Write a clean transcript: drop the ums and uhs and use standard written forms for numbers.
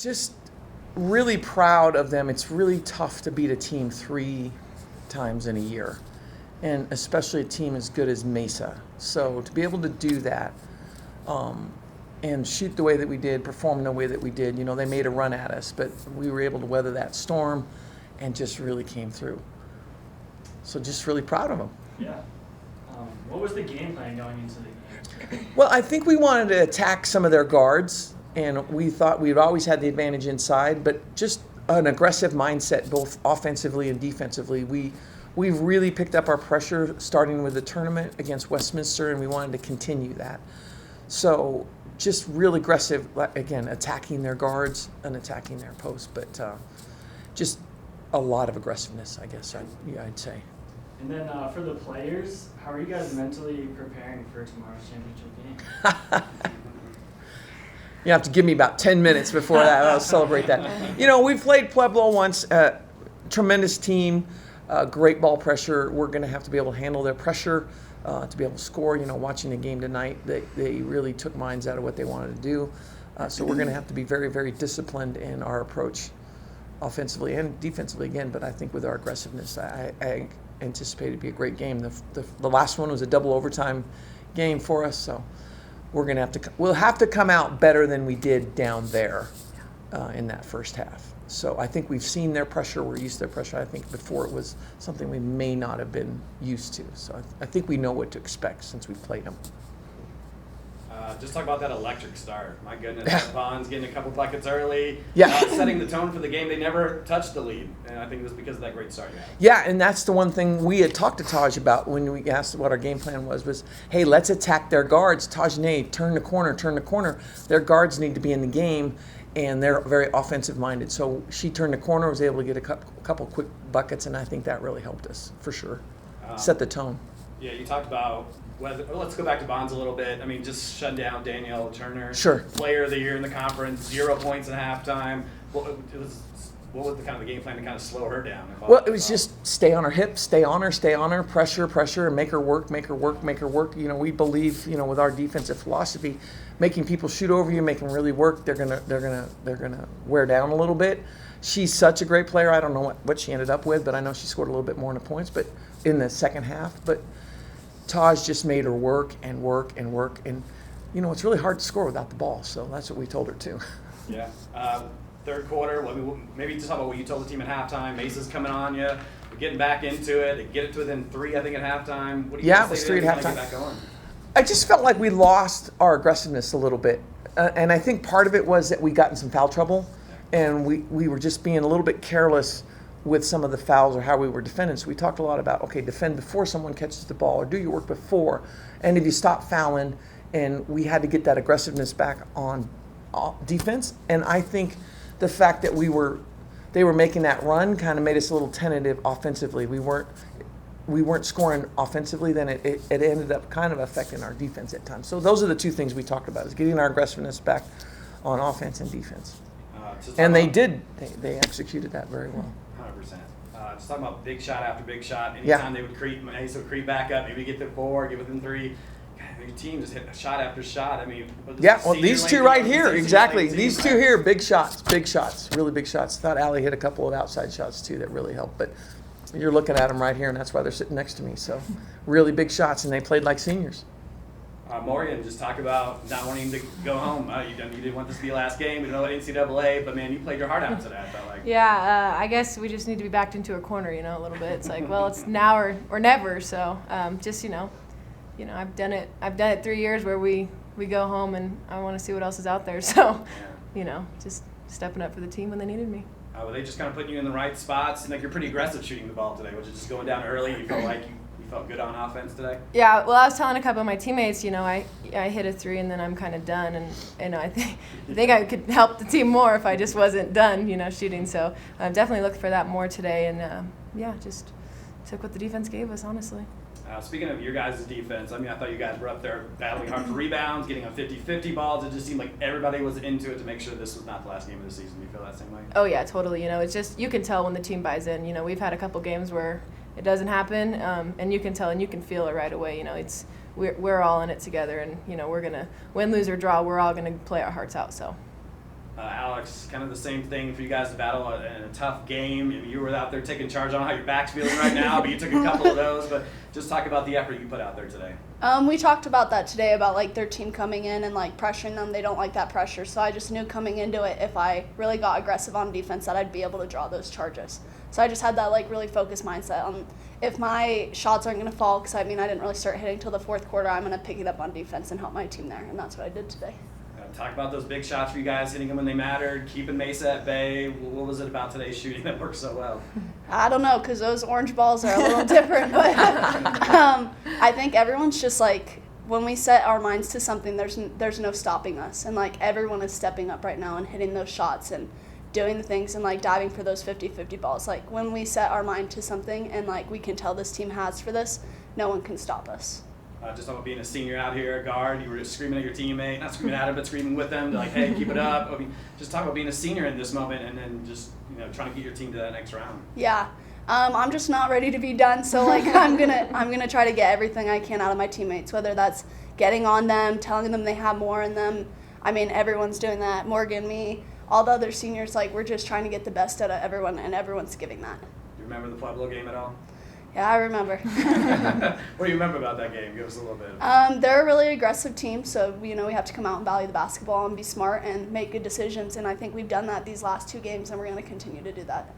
just really proud of them. It's really tough to beat a team 3 times in a year, and especially a team as good as Mesa. So to be able to do that and shoot the way that we did, perform the way that we did, they made a run at us, but we were able to weather that storm and just really came through. So just really proud of them. Yeah. What was the game plan going into the game? Well, I think we wanted to attack some of their guards, and we thought we'd always had the advantage inside, but just an aggressive mindset, both offensively and defensively. We've really picked up our pressure starting with the tournament against Westminster, and we wanted to continue that. So just real aggressive, again, attacking their guards and attacking their posts, but just a lot of aggressiveness, I guess I'd say. And then for the players, how are you guys mentally preparing for tomorrow's championship game? You have to give me about 10 minutes before that. I'll celebrate that. We've played Pueblo once, tremendous team, great ball pressure. We're going to have to be able to handle their pressure to be able to score. Watching the game tonight, they really took minds out of what they wanted to do. So we're going to have to be very, very disciplined in our approach offensively and defensively again. But I think with our aggressiveness, I anticipate it to be a great game. The last one was a double overtime game for us, so we'll have to come out better than we did down there in that first half. So I think we've seen their pressure. We're used to their pressure. I think before it was something we may not have been used to. So I think we know what to expect since we've played them. Just talk about that electric start. My goodness, Vaughn's getting a couple buckets early, setting the tone for the game. They never touched the lead, and I think it was because of that great start. Yeah, and that's the one thing we had talked to Taj about when we asked what our game plan was, hey, let's attack their guards. Tajane, turn the corner. Their guards need to be in the game, and they're very offensive-minded. So she turned the corner, was able to get a couple quick buckets, and I think that really helped us, for sure. Set the tone. Yeah, you talked about let's go back to Bonds a little bit. I mean, just shut down Danielle Turner. Sure. Player of the year in the conference, 0 points at halftime. What was the kind of the game plan to kind of slow her down? Well, it was just stay on her hips, stay on her, pressure, and make her work. We believe, with our defensive philosophy, making people shoot over you, make them really work. They're gonna wear down a little bit. She's such a great player. I don't know what she ended up with, but I know she scored a little bit more in the points, but in the second half. But Taj just made her work, and it's really hard to score without the ball. So that's what we told her too. Yeah. Third quarter, maybe just talk about what you told the team at halftime. Mesa's coming on you. We're getting back into it. They get it to within 3, I think, at halftime. What do you it was 3 at halftime. Get back going? I just felt like we lost our aggressiveness a little bit. And I think part of it was that we got in some foul trouble, and we were just being a little bit careless with some of the fouls or how we were defending. So we talked a lot about, okay, defend before someone catches the ball, or do your work before. And if you stop fouling, and we had to get that aggressiveness back on defense. And I think the fact that they were making that run kind of made us a little tentative offensively. We weren't scoring offensively, then it ended up kind of affecting our defense at times. So those are the two things we talked about, is getting our aggressiveness back on offense and defense. And they did. They executed that very well. 100%. Just talking about big shot after big shot. Anytime they would creep back up, maybe get to 4, get within 3. Your team just hit shot after shot. I mean, these two right here, exactly. These two here, big shots, really big shots. Thought Allie hit a couple of outside shots too that really helped. But you're looking at them right here, and that's why they're sitting next to me. So really big shots, and they played like seniors. Morgan, just talk about not wanting to go home. You didn't want this to be the last game. We don't know what NCAA, but man, you played your heart out today. I felt like. Yeah, I guess we just need to be backed into a corner, a little bit. It's like, well, it's now or never. So just I've done it 3 years where we go home and I want to see what else is out there. So, just stepping up for the team when they needed me. Were they just kind of putting you in the right spots? Like, you're pretty aggressive shooting the ball today. Was it just going down early? You felt like you felt good on offense today? Yeah, well, I was telling a couple of my teammates, I hit a 3 and then I'm kind of done. And I think I could help the team more if I just wasn't done, shooting. So I've definitely looked for that more today. And, just took what the defense gave us, honestly. Speaking of your guys' defense, I thought you guys were up there battling hard for rebounds, getting on 50-50 balls. It just seemed like everybody was into it to make sure this was not the last game of the season. Do you feel that same way? Oh, yeah, totally. It's just, you can tell when the team buys in. We've had a couple games where it doesn't happen, and you can tell and you can feel it right away. We're all in it together, and, we're going to win, lose, or draw. We're all going to play our hearts out, so. Alex, kind of the same thing for you guys to battle in a tough game. You were out there taking charge. I don't know how your back's feeling right now, but you took a couple of those. But just talk about the effort you put out there today. We talked about that today, about like their team coming in and like pressuring them. They don't like that pressure. So I just knew coming into it, if I really got aggressive on defense, that I'd be able to draw those charges. So I just had that like really focused mindset on if my shots aren't going to fall, because I didn't really start hitting till the fourth quarter, I'm going to pick it up on defense and help my team there. And that's what I did today. Talk about those big shots for you guys, hitting them when they mattered, keeping Mesa at bay. What was it about today's shooting that worked so well? I don't know, because those orange balls are a little different. But I think everyone's just like, when we set our minds to something, there's no stopping us. And like everyone is stepping up right now and hitting those shots and doing the things and like diving for those 50-50 balls. Like when we set our mind to something and like we can tell this team has for this, no one can stop us. Just talking about being a senior out here, a guard, you were just screaming at your teammate, not screaming at him, but screaming with them, like, hey, keep it up. Just talk about being a senior in this moment and then just, trying to get your team to that next round. Yeah. I'm just not ready to be done, so like I'm gonna try to get everything I can out of my teammates, whether that's getting on them, telling them they have more in them. Everyone's doing that. Morgan, me, all the other seniors, like we're just trying to get the best out of everyone, and everyone's giving that. Do you remember the Pueblo game at all? Yeah, I remember. What do you remember about that game? Give us a little bit. They're a really aggressive team, so we have to come out and value the basketball and be smart and make good decisions, and I think we've done that these last two games, and we're going to continue to do that.